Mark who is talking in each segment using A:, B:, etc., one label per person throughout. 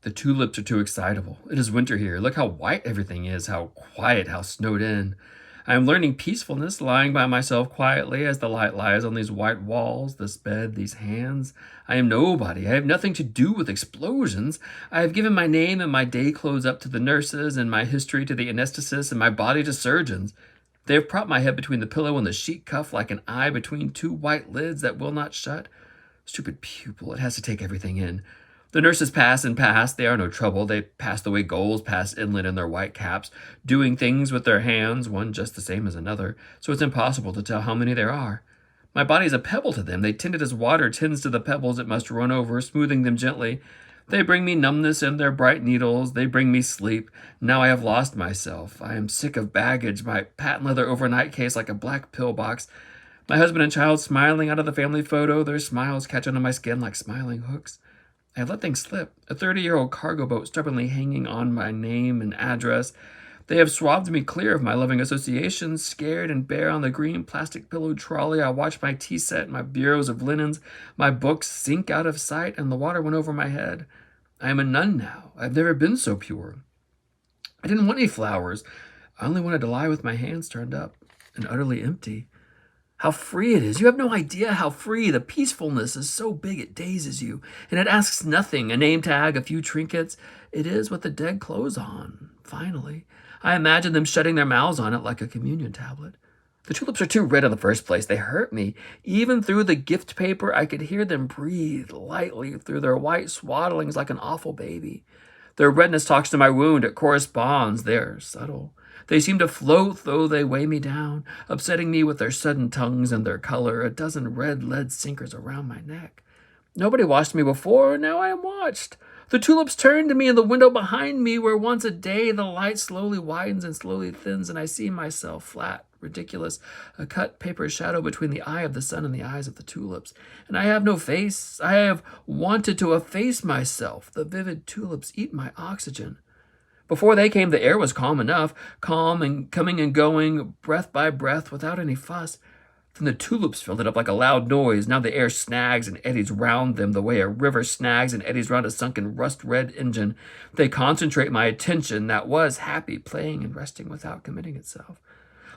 A: The tulips are too excitable. It is winter here. Look how white everything is, how quiet, how snowed in. I am learning peacefulness, lying by myself quietly as the light lies on these white walls, this bed, these hands. I am nobody. I have nothing to do with explosions. I have given my name and my day clothes up to the nurses, and my history to the anesthetists, and my body to surgeons. They have propped my head between the pillow and the sheet cuff like an eye between two white lids that will not shut. Stupid pupil, it has to take everything in. The nurses pass and pass. They are no trouble. They pass the way gulls pass inland in their white caps, doing things with their hands, one just the same as another, so it's impossible to tell how many there are. My body is a pebble to them. They tend it as water tends to the pebbles it must run over, smoothing them gently. They bring me numbness in their bright needles. They bring me sleep. Now I have lost myself. I am sick of baggage, my patent leather overnight case like a black pillbox. My husband and child smiling out of the family photo. Their smiles catch onto my skin like smiling hooks. I have let things slip. A 30-year-old cargo boat stubbornly hanging on my name and address. They have swabbed me clear of my loving associations. Scared and bare on the green plastic pillowed trolley, I watch my tea set, my bureaus of linens, my books sink out of sight, and the water went over my head. I am a nun now. I've never been so pure. I didn't want any flowers. I only wanted to lie with my hands turned up and utterly empty. How free it is. You have no idea how free. The peacefulness is so big it dazes you, and it asks nothing. A name tag, a few trinkets. It is what the dead close on, finally. I imagine them shutting their mouths on it like a communion tablet. The tulips are too red in the first place. They hurt me. Even through the gift paper, I could hear them breathe lightly through their white swaddlings like an awful baby. Their redness talks to my wound. It corresponds. They're subtle. They seem to float, though they weigh me down, upsetting me with their sudden tongues and their color, a dozen red lead sinkers around my neck. Nobody watched me before, now I am watched. The tulips turn to me in the window behind me, where once a day the light slowly widens and slowly thins, and I see myself flat, ridiculous, a cut paper shadow between the eye of the sun and the eyes of the tulips. And I have no face. I have wanted to efface myself. The vivid tulips eat my oxygen. Before they came, the air was calm enough, calm and coming and going, breath by breath, without any fuss. Then the tulips filled it up like a loud noise. Now the air snags and eddies round them the way a river snags and eddies round a sunken rust-red engine. They concentrate my attention that was happy, playing and resting without committing itself.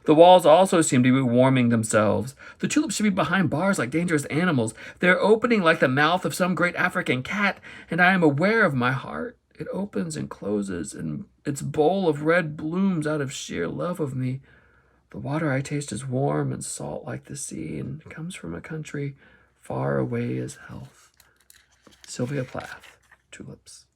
A: The walls also seem to be warming themselves. The tulips should be behind bars like dangerous animals. They are opening like the mouth of some great African cat, and I am aware of my heart. It opens and closes, and its bowl of red blooms out of sheer love of me. The water I taste is warm and salt like the sea, and comes from a country far away as health. Sylvia Plath, Tulips.